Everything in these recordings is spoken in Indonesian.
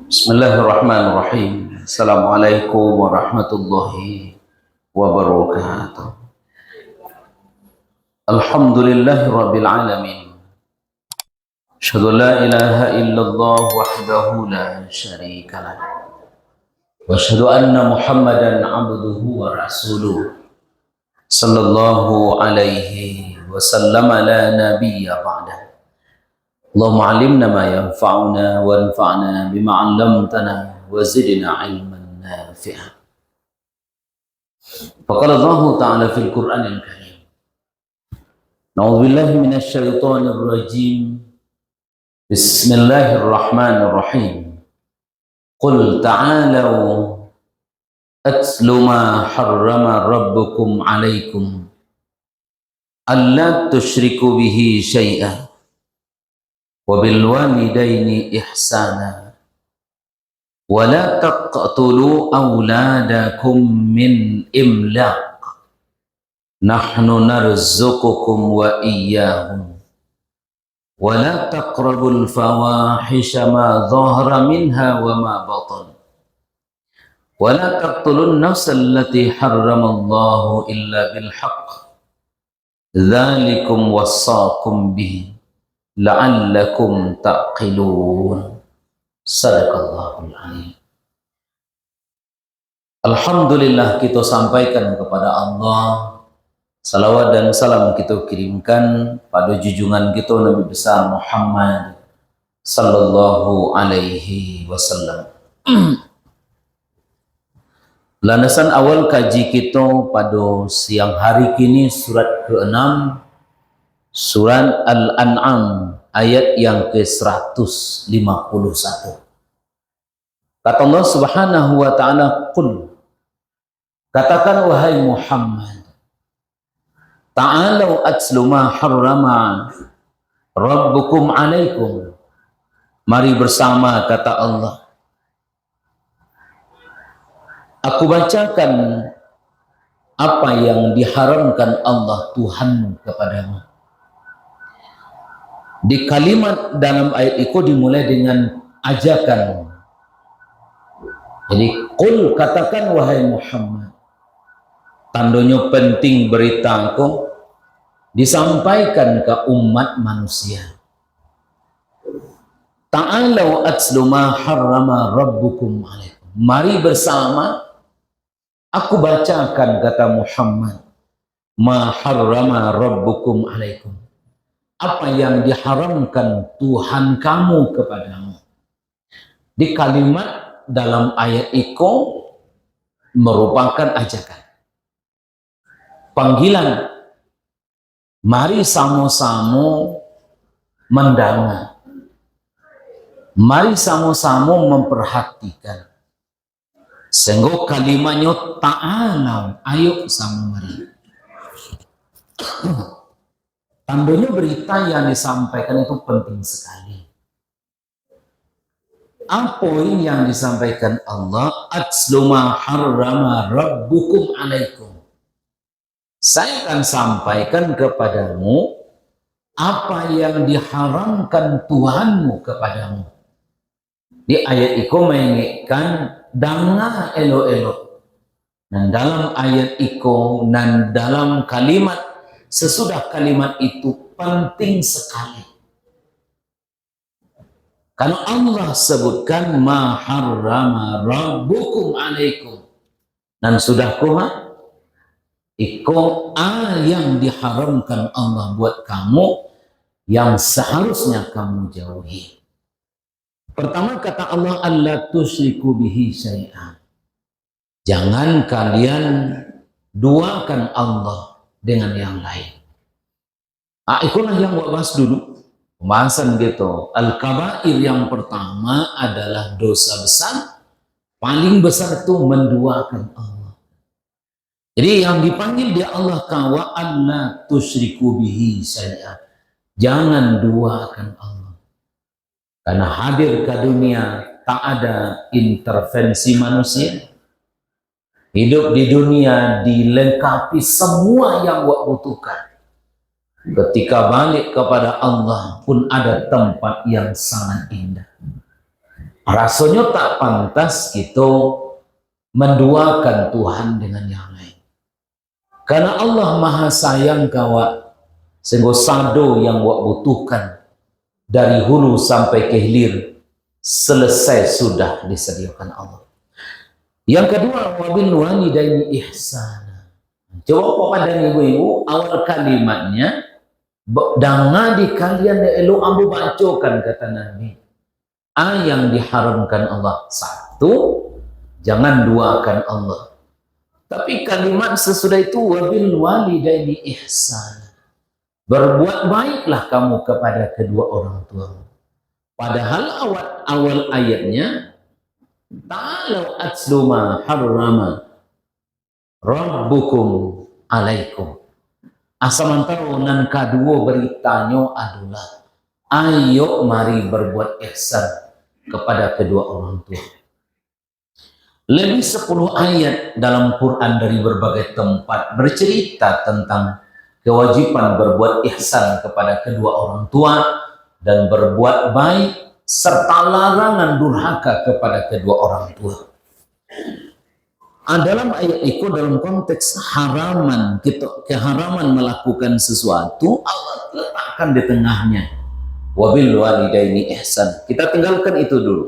Bismillahirrahmanirrahim. Assalamualaikum warahmatullahi wabarakatuh. Alhamdulillahi rabbil alamin. Asyhadu an la ilaha illallah wahdahu la syarika lah. Wa asyhadu anna Muhammadan abduhu wa rasuluh. Sallallahu alaihi wasallam la nabiyya ba'dah. Allahumma alimna ma yanfa'una wanfa'na bima 'allamtana wa zidna 'ilman nafi'a. Faqala Allah Ta'ala fil Qur'anil Karim. Na'udzu billahi minasy syaithanir rajim. Bismillahirrahmanirrahim. Qul ta'alu atlu ma harrama rabbukum 'alaikum alla tusyriku bihi syai'an wa bil walidaini ihsana wa la taqtulu awladakum min imlaq nahnu narzuqukum wa iyyahum wa la taqrabul fawahisha ma dhahara minha wa ma batan wa la taqtulun nafsa allati harramallahu illa bil haqq dzalikum wassaakum bihi la'allakum taqilun. Sadaqallahul azim. Alhamdulillah, kita sampaikan kepada Allah salawat dan salam kita kirimkan pada junjungan kita Nabi besar Muhammad sallallahu alaihi wasallam. Landasan awal kaji kita pada siang hari kini surat ke-6, Surat Al-An'am ayat yang ke-151. Kata Allah Subhanahu wa ta'ala, Qul, katakan wahai Muhammad, ta'alau atslu ma harrama rabbukum alaikum. Mari bersama, kata Allah, aku bacakan apa yang diharamkan Allah Tuhanmu kepadamu. Di kalimat dalam ayat itu dimulai dengan ajakan. Jadi, Qul, katakan wahai Muhammad. Tandanya penting berita aku disampaikan ke umat manusia. Ta'alau atslu ma harrama rabbukum alaikum. Mari bersama aku bacakan, kata Muhammad, ma harrama rabbukum alaikum. Apa yang diharamkan Tuhan kamu kepadamu. Di kalimat dalam ayat itu merupakan ajakan, panggilan. Mari sama-sama mendengar, mari sama-sama memperhatikan. Sehingga kalimatnya ta'alau, ayo sama mari. Tandanya berita yang disampaikan itu penting sekali. Apa yang disampaikan Allah? Atslu ma harrama rabbukum alaikum. Saya akan sampaikan kepadamu apa yang diharamkan Tuhanmu kepadamu. Di ayat itu mengingatkan dengar elok-elok. Dan dalam ayat itu dan dalam kalimat sesudah kalimat itu penting sekali. Karena Allah sebutkan ma harrama rabbukum alaikum. Dan sudah kuha iko yang diharamkan Allah buat kamu yang seharusnya kamu jauhi. Pertama kata Allah, alla tusyriku bihi syai'an. Jangan kalian duakan Allah dengan yang lain. Itulah yang gua bahas dulu. Pembahasan gitu. Al-kabair yang pertama adalah dosa besar. Paling besar itu menduakan Allah. Jadi yang dipanggil dia Allah kawa alla tusyriku bihi syai'an. Jangan duakan Allah. Karena hadir ke dunia tak ada intervensi manusia. Hidup di dunia dilengkapi semua yang gua butuhkan. Ketika balik kepada Allah pun ada tempat yang sangat indah. Rasanya tak pantas kita menduakan Tuhan dengan yang lain. Karena Allah maha sayang kawa, sehingga sado yang wak butuhkan dari hulu sampai ke hilir selesai sudah disediakan Allah. Yang kedua, wabil walidaini ihsana. Coba pada ibu-ibu awal kalimatnya danga di kalian elu ambu bacokan kata Nabi. Yang diharamkan Allah satu, jangan duakan Allah. Tapi kalimat sesudah itu wabil walidaini ihsan. Berbuat baiklah kamu kepada kedua orang tua. Padahal awal ayatnya ta'alau atslu ma harrama rabbukum alaikum. Asamantaro nan kedua beritanya adalah ayo mari berbuat ihsan kepada kedua orang tua. Lebih 10 ayat dalam Quran dari berbagai tempat bercerita tentang kewajiban berbuat ihsan kepada kedua orang tua dan berbuat baik serta larangan durhaka kepada kedua orang tua. Dalam ayat itu dalam konteks haraman, keharaman melakukan sesuatu Allah letakkan di tengahnya. Wabil walidaini ihsan. Kita tinggalkan itu dulu.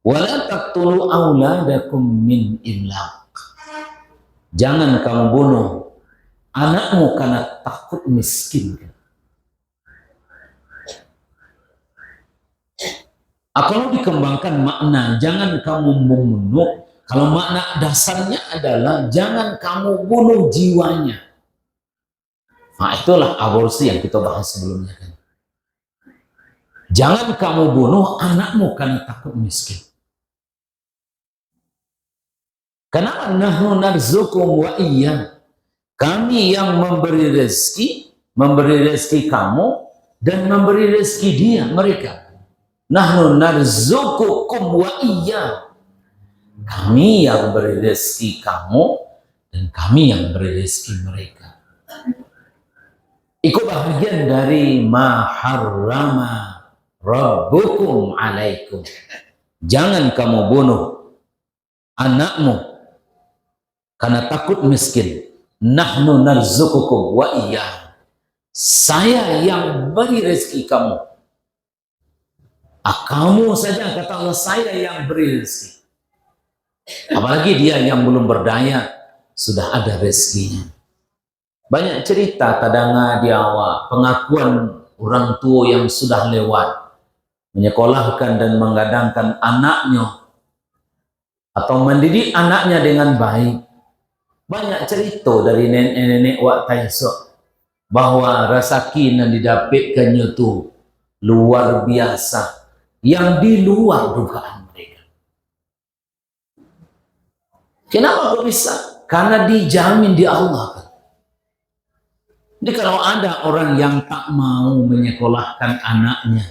Wala taqtulu auladakum min imlaq. Jangan kamu bunuh anakmu karena takut miskin. Kalau dikembangkan makna jangan kamu membunuh, kalau makna dasarnya adalah jangan kamu bunuh jiwanya. Nah, itulah aborsi yang kita bahas sebelumnya kan. Jangan kamu bunuh anakmu karena takut miskin. Kenapa? Nahnu narzukum wa iyyah. Kami yang memberi rezeki kamu dan memberi rezeki dia, mereka. Nahnu narzukukum wa iyyah. Kami yang beri rezeki kamu dan kami yang beri rezeki mereka. Itu bagian dari ma harrama rabbukum alaikum. Jangan kamu bunuh anakmu karena takut miskin. Nahnu narzukukum wa iyyah. Saya yang beri rezeki kamu. Kamu saja kata Allah, saya yang beri rezeki. Apalagi dia yang belum berdaya sudah ada rezekinya. Banyak cerita kadang di awal pengakuan orang tua yang sudah lewat menyekolahkan dan menggadangkan anaknya atau mendidik anaknya dengan baik. Banyak cerita dari nenek-nenek waktu itu bahwa rezeki yang didapatkannya itu luar biasa, yang di luar dugaan mereka. Kenapa kok bisa? Karena dijamin di Allah. Jadi kalau ada orang yang tak mau menyekolahkan anaknya,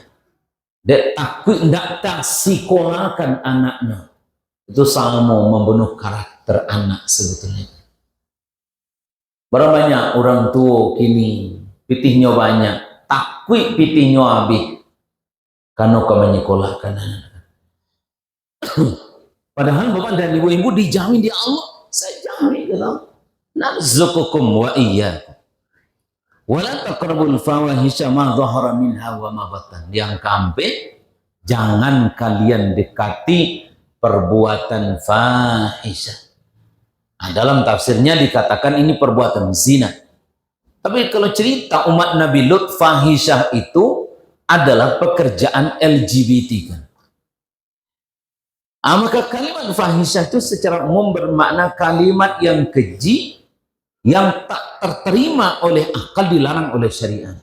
dia takut tidak tak sekolahkan anaknya, itu sama membunuh karakter anak sebetulnya. Berapa banyak orang tua kini pitihnya banyak, takut pitihnya habis karena kau menyekolahkan anak. Padahal bapak dan ibu-ibu dijamin di Allah, saya jamin dalam narzukukum wa iyyakum. Wala taqrabul fawahisha ma dhahara minha wa ma batan. Yang keempat, jangan kalian dekati perbuatan fahisha. Nah, dalam tafsirnya dikatakan ini perbuatan zina. Tapi kalau cerita umat Nabi Lut, fahisha itu adalah pekerjaan LGBT kan. Maka kalimat fahisha itu secara umum bermakna kalimat yang keji, yang tak terterima oleh akal, dilarang oleh syariat.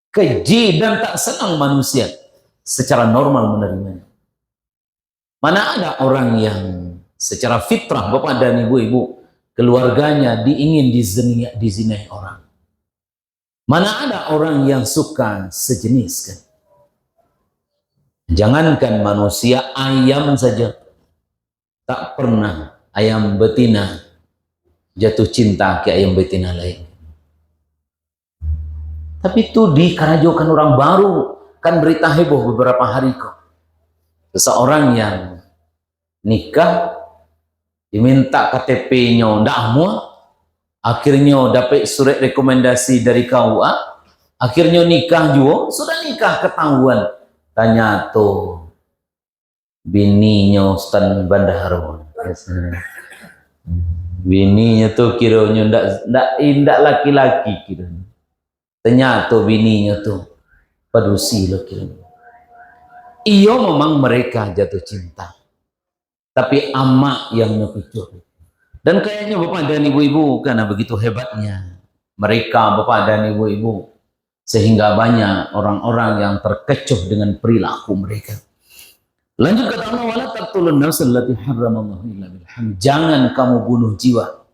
Keji dan tak senang manusia secara normal menerimanya. Mana ada orang yang secara fitrah, bapak dan ibu-ibu, keluarganya diingin dizinai orang. Mana ada orang yang suka sejenis kan? Jangankan manusia, ayam saja tak pernah ayam betina jatuh cinta ke ayam betina lain. Tapi itu dikarajokan orang baru, kan berita heboh beberapa hari kok. Seseorang yang nikah diminta KTP-nya ndak muat, akhirnya dapat surat rekomendasi dari KUA, akhirnya nikah juga, sudah nikah ketahuan, tanya tuh bininya Stan Bandaro, bininya tuh kiranya ndak laki-laki kiranya, ternyata bininya tuh padusi loh kiranya. Iya memang mereka jatuh cinta, tapi emak yang ngepicu. Dan kayaknya bapak dan ibu-ibu karena begitu hebatnya mereka bapak dan ibu-ibu, sehingga banyak orang-orang yang terkecoh dengan perilaku mereka. Lanjut kata Allah, wala taqtulun nafsal lati harramallahu illa bil haqq. Jangan kamu bunuh jiwa.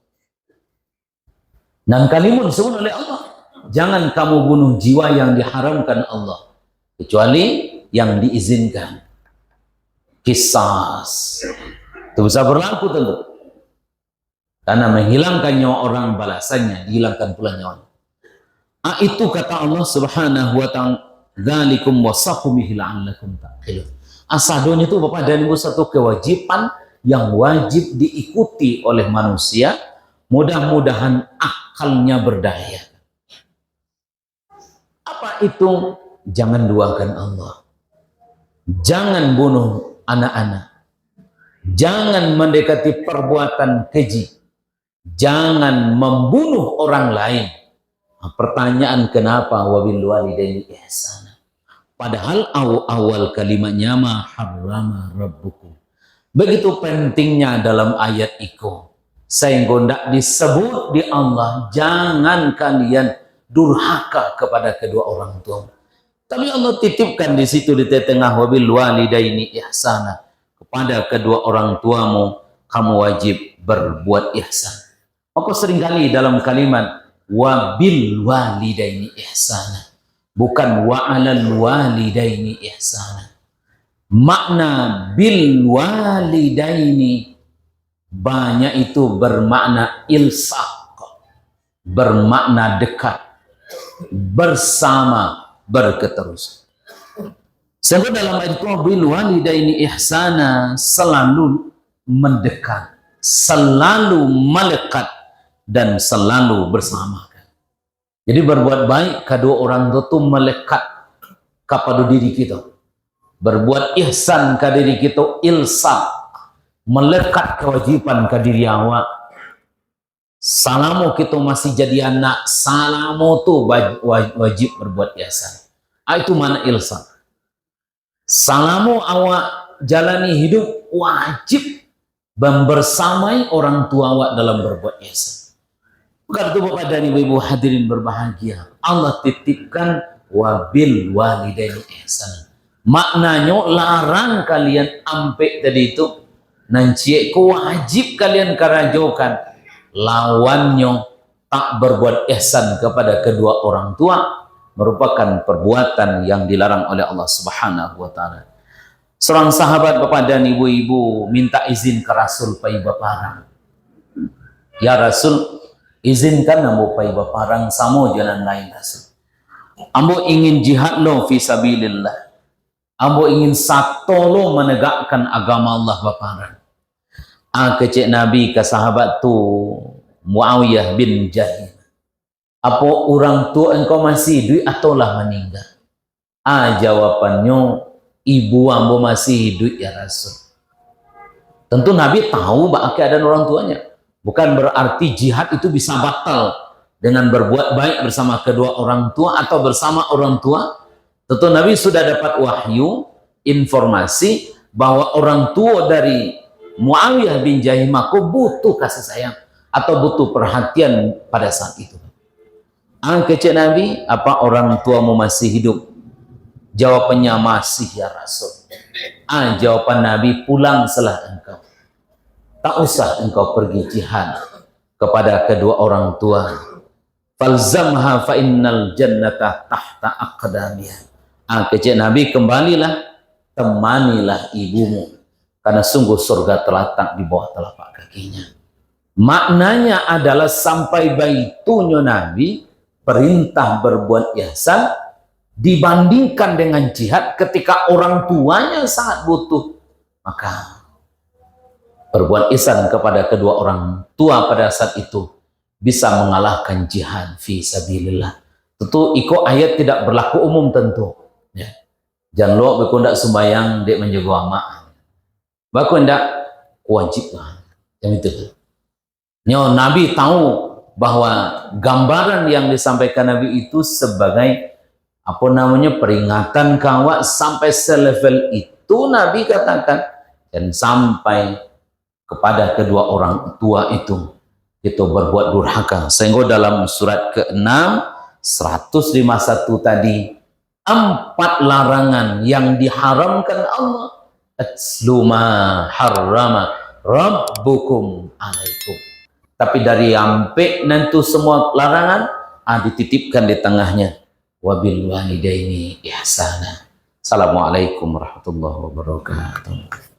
Dan kalimun disebut oleh Allah, jangan kamu bunuh jiwa yang diharamkan Allah kecuali yang diizinkan. Qisas itu bisa berlaku tentu, karena menghilangkan nyawa orang balasannya dihilangkan pula nyawa. Itu kata Allah Subhanahu wa ta'ala, dzalikum wasaqu bihi la'allakum taqilun. Asadonya itu Bapak dan Ibu satu kewajiban yang wajib diikuti oleh manusia, mudah-mudahan akalnya berdaya. Apa itu? Jangan duakan Allah, jangan bunuh anak-anak, jangan mendekati perbuatan keji, jangan membunuh orang lain. Nah, pertanyaan kenapa wabil walidaini ihsana? Padahal awal kalimatnya ma harrama rabbukum. Begitu pentingnya dalam ayat itu, sehingga tidak disebut di Allah, jangan kalian durhaka kepada kedua orang tua. Tapi Allah titipkan di situ di tengah wabil walidaini ihsana, kepada kedua orang tuamu kamu wajib berbuat ihsan. Maka seringkali dalam kalimat wabil walidaini ihsana, bukan wa'alal walidaini ihsana. Makna bil walidaini banyak itu bermakna ilsaq, bermakna dekat, bersama, berketerusan. Sebab dalam ayat itu bil walidaini ihsana, selalu mendekat, selalu melekat, dan selalu bersama. Jadi berbuat baik kedua orang tua itu melekat kepada diri kita. Berbuat ihsan ke diri kita ilsaq, melekat kewajiban ke diri awak. Salamu kita masih jadi anak, salamu tu wajib berbuat ihsan. Itu mana ilsaq. Salamu awak jalani hidup wajib membersamai orang tua awak dalam berbuat ihsan. Karena itu Bapak dan Ibu hadirin berbahagia, Allah titipkan wabil walidaini ihsan. Maknanya larang kalian ampe tadi itu, nanti wajib kalian kerajokan. Lawannya tak berbuat ihsan kepada kedua orang tua merupakan perbuatan yang dilarang oleh Allah Subhanahu wa ta'ala. Seorang sahabat Bapak dan Ibu-ibu minta izin ke Rasul pai baparang. Ya Rasul, izinkan ambo pai baparang samo jalan lain Rasul. Ambo ingin jihad lo fi sabilillah. Ambo ingin satolo menegakkan agama Allah baparang. Kecik Nabi ke sahabat tu Muawiyah bin Jahil. Apa orang tua engkau masih hidup atau lah meninggal? Jawabannya, ibu ambo masih hidup ya Rasul. Tentu Nabi tahu bahwa keadaan orang tuanya. Bukan berarti jihad itu bisa batal dengan berbuat baik bersama kedua orang tua atau bersama orang tua. Tentu Nabi sudah dapat wahyu, informasi bahwa orang tua dari Muawiyah bin Jahim aku butuh kasih sayang atau butuh perhatian pada saat itu. Kecik Nabi, apa orang tuamu masih hidup? Jawabannya masih ya Rasul. Jawaban Nabi, pulang setelah engkau. Tak usah engkau pergi jihad kepada kedua orang tua. Falzamha fa innal jannata tahta aqdamiha. Kecik Nabi, kembalilah, temanilah ibumu. Karena sungguh surga terletak di bawah telapak kakinya. Maknanya adalah sampai baitunya Nabi, perintah berbuat ihsan dibandingkan dengan jihad ketika orang tuanya sangat butuh, maka berbuat ihsan kepada kedua orang tua pada saat itu bisa mengalahkan jihad fi sabilillah. Tentu iko ayat tidak berlaku umum tentu. Ya. Jangan lupa beku ndak sembayang dek menjaga amak. Beku ndak wajib lah. Yang itu. Nyo Nabi tahu bahwa gambaran yang disampaikan Nabi itu sebagai apa namanya peringatan kawat sampai selevel itu Nabi katakan, dan sampai kepada kedua orang tua itu kita berbuat durhaka. Sehingga dalam surat ke-6 151 tadi 4 larangan yang diharamkan Allah, atsluma harrama rabbukum alaikum. Tapi dari sampai nanti semua larangan dititipkan di tengahnya, wabil walidaini ihsana. Assalamualaikum warahmatullahi wabarakatuh.